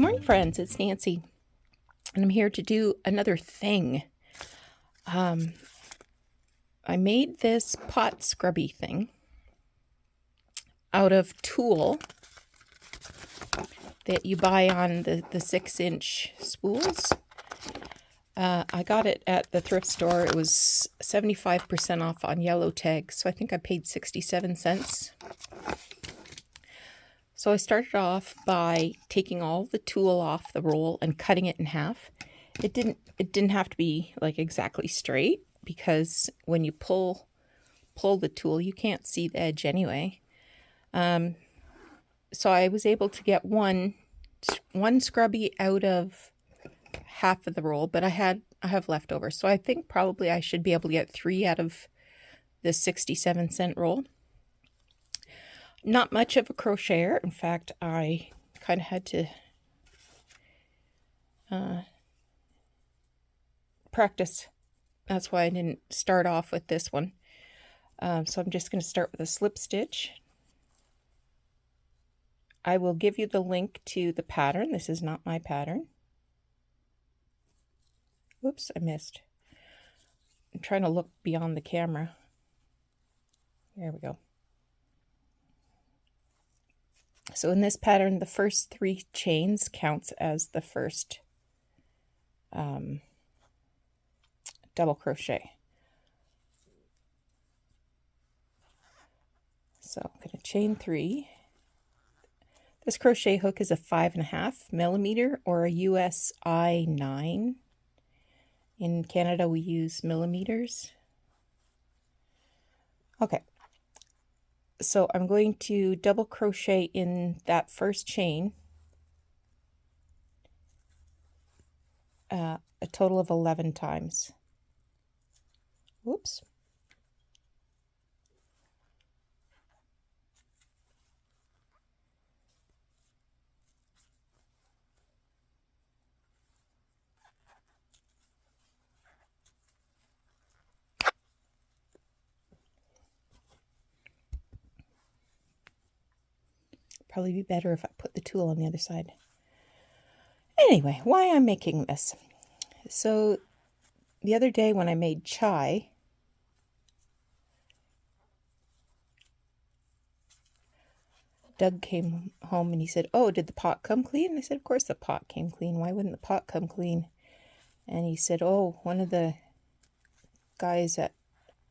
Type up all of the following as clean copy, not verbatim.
Morning, friends. It's Nancy, and I'm here to do another thing. I made this pot scrubby thing out of tulle that you buy on the 6-inch spools. I got it at the thrift store. It was 75% off on yellow tag, so I think I paid 67 cents. So I started off by taking all the tulle off the roll and cutting it in half. It didn't have to be like exactly straight, because when you pull the tulle, you can't see the edge anyway. So I was able to get one scrubby out of half of the roll, but I have leftovers. So I think probably I should be able to get 3 out of the 67-cent roll. Not much of a crocheter. In fact, I kind of had to practice. That's why I didn't start off with this one. So I'm just going to start with a slip stitch. I will give you the link to the pattern. This is not my pattern. Whoops, I missed. I'm trying to look beyond the camera. There we go. So in this pattern, the first 3 chains counts as the first double crochet. So I'm going to chain 3. This crochet hook is a 5.5 millimeter or a USI 9. In Canada, we use millimeters. Okay. So I'm going to double crochet in that first chain a total of 11 times. Whoops. Probably be better if I put the tulle on the other side. Anyway, why I'm making this. So the other day when I made chai, Doug came home and he said, "Oh, did the pot come clean?" And I said, "Of course the pot came clean. Why wouldn't the pot come clean?" And he said, "Oh, one of the guys at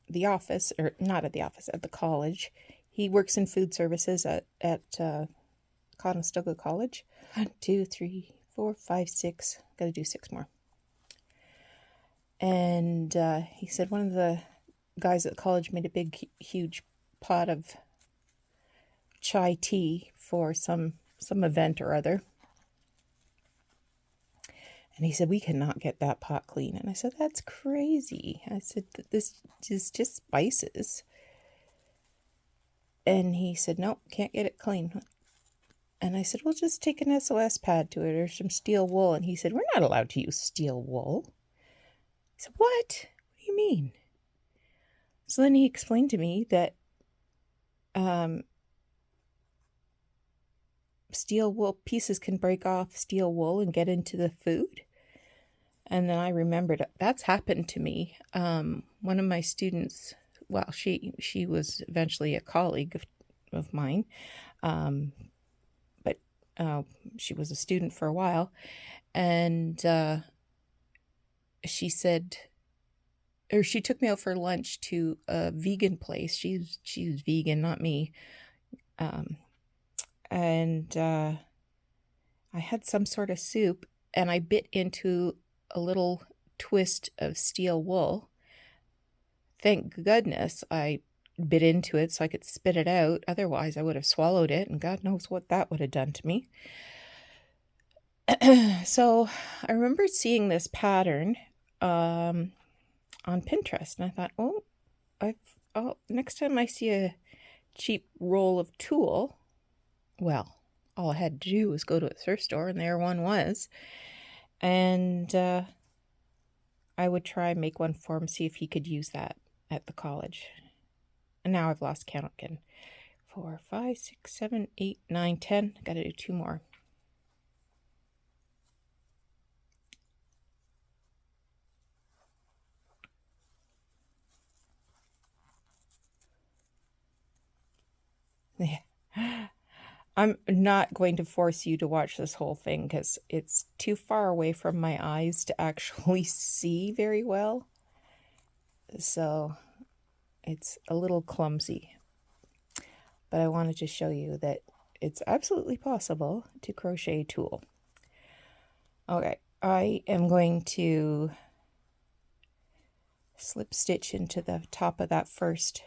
the office, or not at the office, at the college, he works in food services at Conestoga College. 1, 2, 3, 4, 5, 6. Got to do 6 more." And he said one of the guys at the college made a big, huge pot of chai tea for some event or other. And he said, "We cannot get that pot clean." And I said, "That's crazy." I said, "This is just spices." And he said, "Nope, can't get it clean." And I said, "Well, just take an SOS pad to it or some steel wool." And he said, "We're not allowed to use steel wool." I said, "What? What do you mean?" So then he explained to me that steel wool pieces can break off steel wool and get into the food. And then I remembered that's happened to me. One of my students, well, she was eventually a colleague of mine, but she was a student for a while, and she said, or she took me out for lunch to a vegan place. She's vegan, not me. And I had some sort of soup, and I bit into a little twist of steel wool. Thank goodness I bit into it so I could spit it out. Otherwise, I would have swallowed it, and God knows what that would have done to me. So I remember seeing this pattern on Pinterest, and I thought, oh, next time I see a cheap roll of tulle, well, all I had to do was go to a thrift store, and there one was. And I would try and make one for him, see if he could use that at the college. And now I've lost count again. 4, 5, 6, 7, 8, 9, 10. Got to do 2 more. I'm not going to force you to watch this whole thing because it's too far away from my eyes to actually see very well. So it's a little clumsy. But I wanted to show you that it's absolutely possible to crochet tulle. Okay, I am going to slip stitch into the top of that first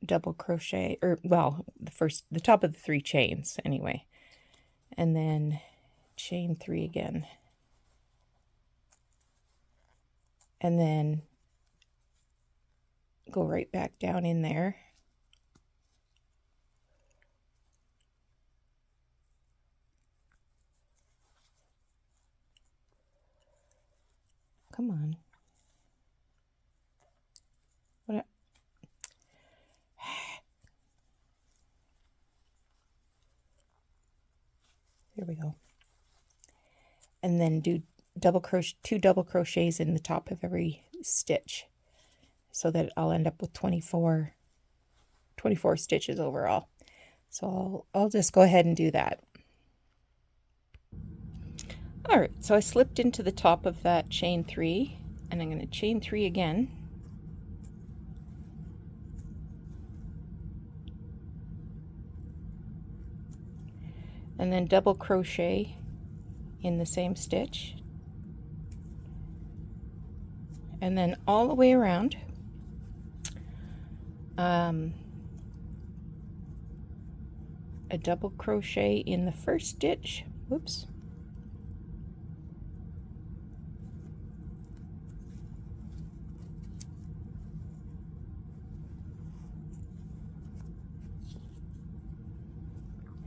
double crochet, or well, the top of the 3 chains anyway, and then chain 3 again, and then go right back down in there, come on, what there we go, and then do 2 double crochets in the top of every stitch, so that I'll end up with 24 stitches overall. So I'll just go ahead and do that. All right, so I slipped into the top of that chain 3, and I'm going to chain 3 again, and then double crochet in the same stitch, and then all the way around a double crochet in the first stitch, whoops,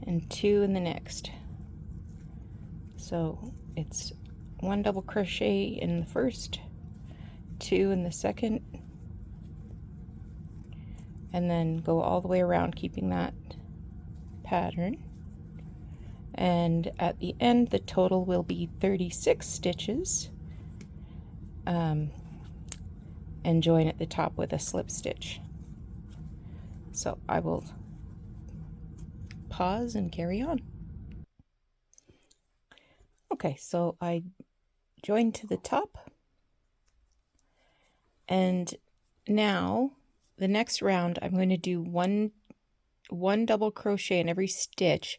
and 2 in the next. So it's 1 double crochet in the first, 2 in the second, and then go all the way around keeping that pattern. And at the end, the total will be 36 stitches, and join at the top with a slip stitch. So I will pause and carry on. Okay, so I joined to the top, and now the next round I'm going to do one double crochet in every stitch,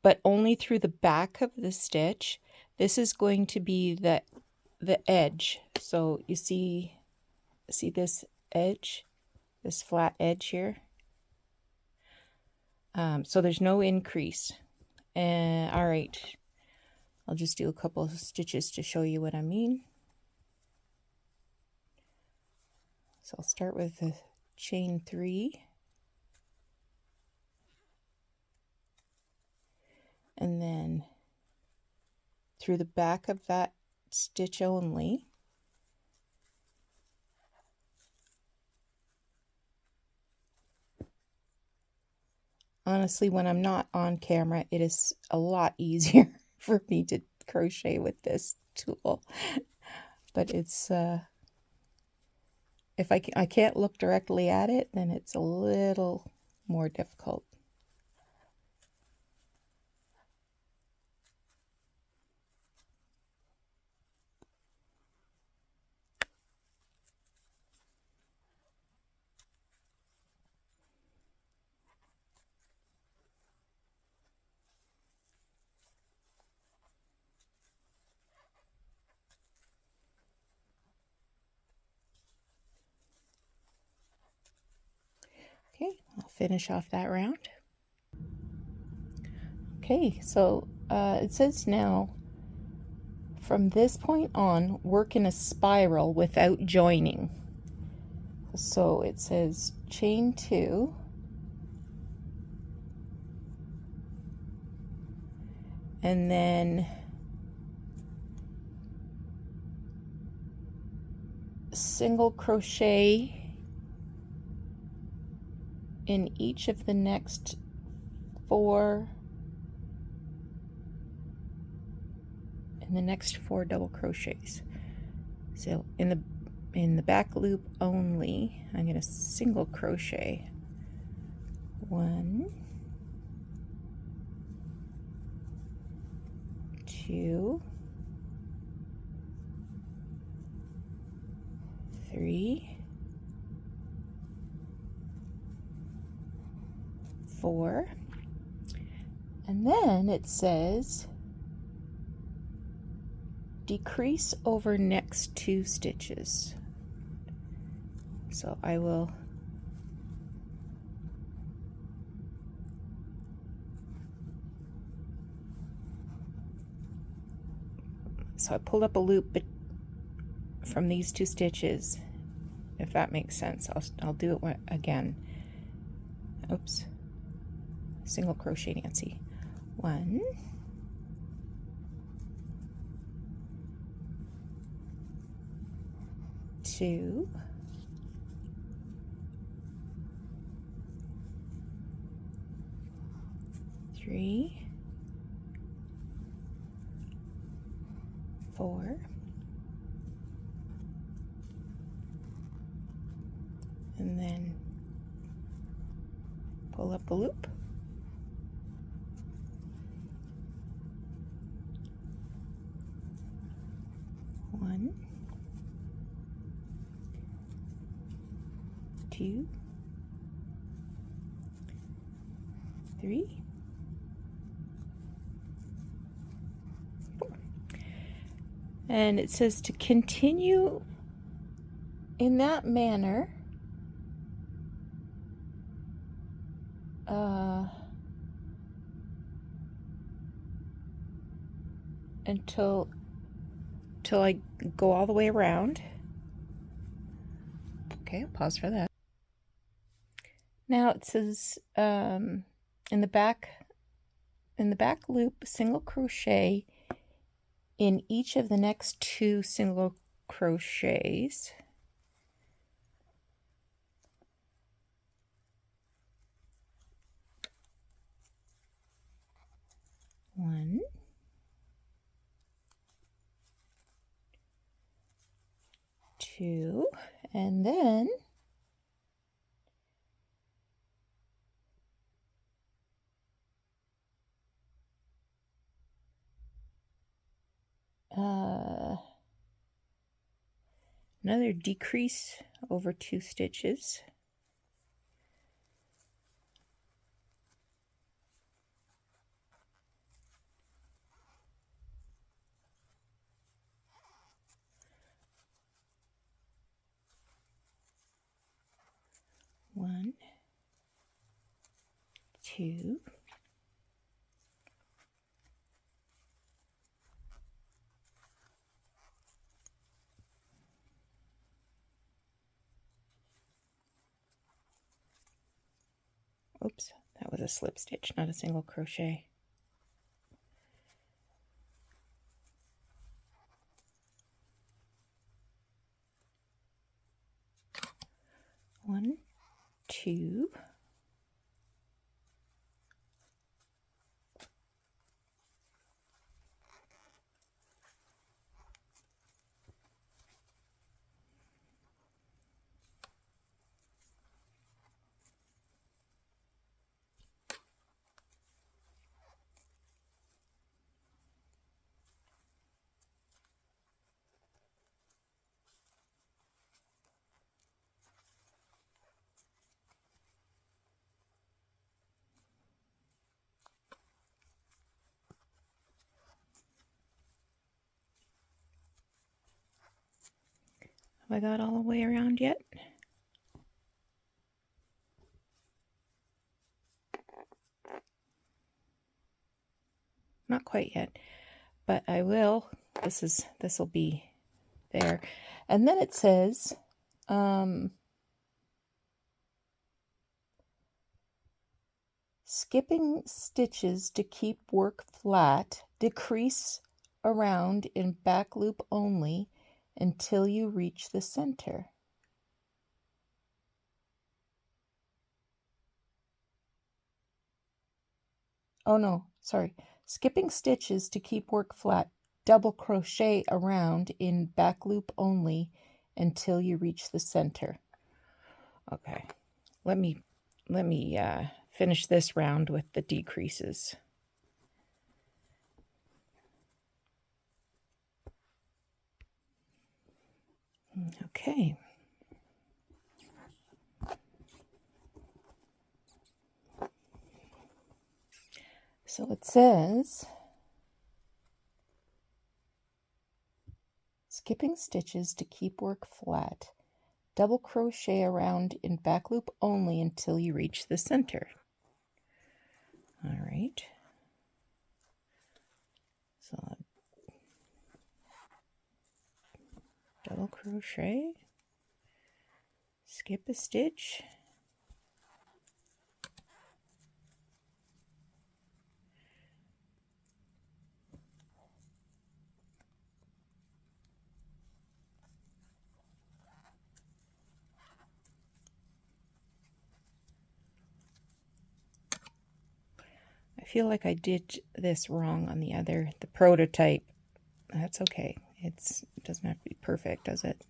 but only through the back of the stitch. This is going to be the edge. So you see this edge, this flat edge here. So there's no increase. All right, I'll just do a couple of stitches to show you what I mean. So I'll start with the chain 3, and then through the back of that stitch only, honestly, when I'm not on camera, it is a lot easier for me to crochet with this tool, but it's if I can't look directly at it, then it's a little more difficult. Okay, I'll finish off that round. Okay, so it says now, from this point on, work in a spiral without joining. So it says chain 2, and then single crochet in each of the next 4 double crochets. So in in the back loop only, I'm going to single crochet 1, 2, 3, 4, and then it says decrease over next 2 stitches. So I will I pulled up a loop from these 2 stitches, if that makes sense. I'll do it again. Oops. Single crochet Nancy. 1, 2, 3, 4, and then pull up the loop. 1, 2, 3, 4. And it says to continue in that manner until I go all the way around. Okay, I'll pause for that. Now it says in the back loop, single crochet in each of the next 2 single crochets. One, 2, and then another decrease over 2 stitches. One, 2, oops, that was a slip stitch, not a single crochet. One, 2, have I got all the way around yet? Not quite yet, but I will. This will be there. And then it says skipping stitches to keep work flat, decrease around in back loop only until you reach the center. Oh no, sorry. Skipping stitches to keep work flat, double crochet around in back loop only until you reach the center. Okay, let me finish this round with the decreases. Okay. So it says, skipping stitches to keep work flat. Double crochet around in back loop only until you reach the center. All right. So double crochet, skip a stitch, I feel like I did this wrong on the prototype. That's okay. It doesn't have to be perfect, does it?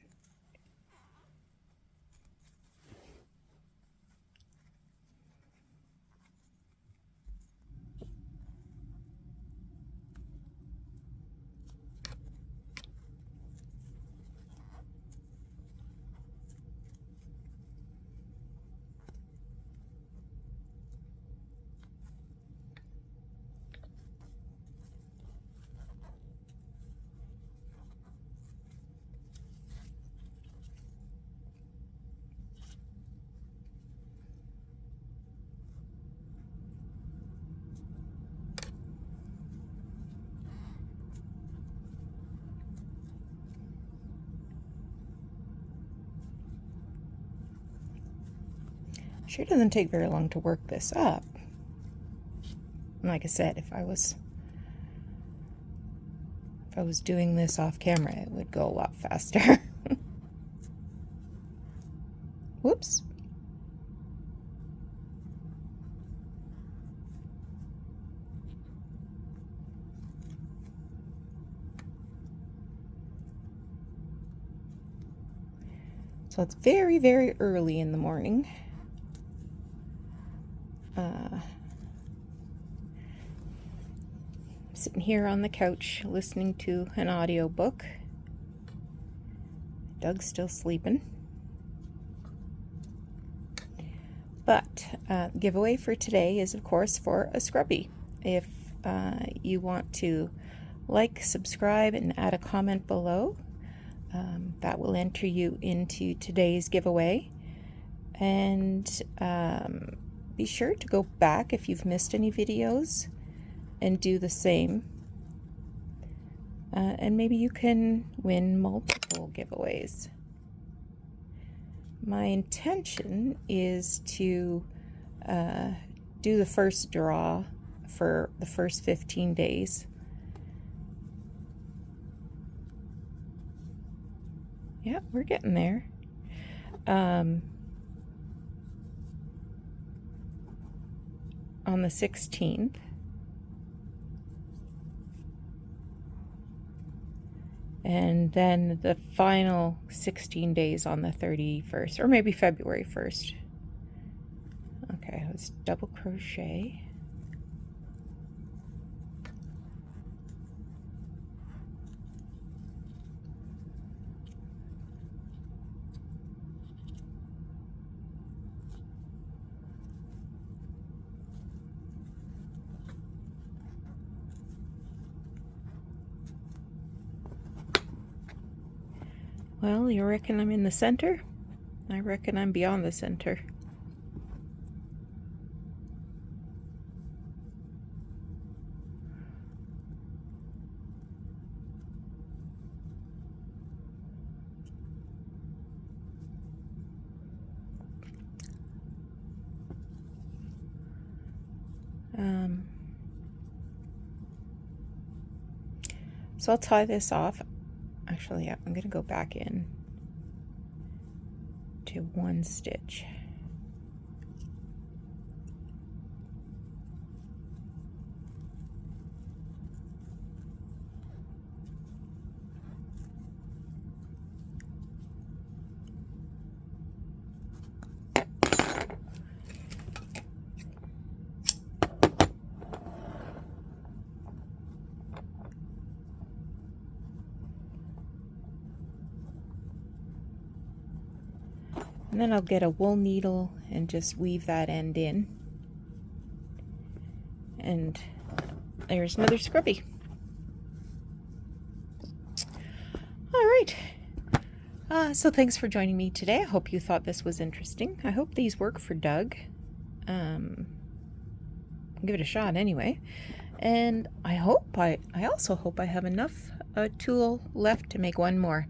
Sure doesn't take very long to work this up. Like I said, if I was doing this off camera, it would go a lot faster. Whoops. So it's very, very early in the morning. Sitting here on the couch listening to an audiobook. Doug's still sleeping. But giveaway for today is, of course, for a Scrubby. If you want to like, subscribe, and add a comment below, that will enter you into today's giveaway. And be sure to go back if you've missed any videos and do the same. And maybe you can win multiple giveaways. My intention is to do the first draw for the first 15 days. Yeah, we're getting there. On the 16th. And then the final 16 days on the 31st, or maybe February 1st. Okay, let's double crochet. Well, you reckon I'm in the center? I reckon I'm beyond the center. So I'll tie this off. Actually, yeah, I'm going to go back in to one stitch. And then I'll get a wool needle and just weave that end in. And there's another scrubby. All right. So thanks for joining me today. I hope you thought this was interesting. I hope these work for Doug. I'll give it a shot anyway. And I also hope I have enough tulle left to make one more.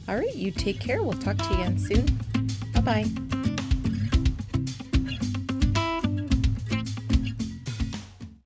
All right, you take care. We'll talk to you again soon. Bye-bye.